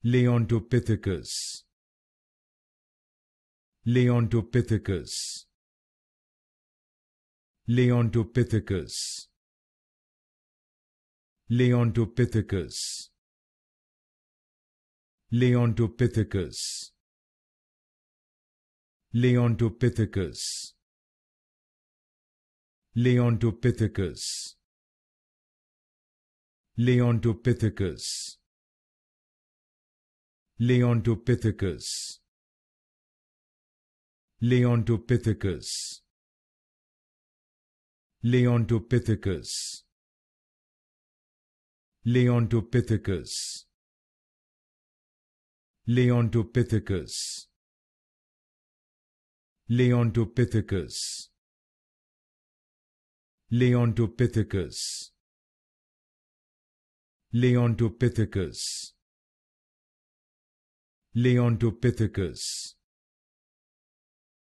Leontopithecus, Leontopithecus, Leontopithecus, Leontopithecus, Leontopithecus, Leontopithecus, Leontopithecus, Leontopithecus, Leontopithecus, Leontopithecus, Leontopithecus, Leontopithecus, Leontopithecus, Leontopithecus, Leontopithecus, Leontopithecus, Leontopithecus,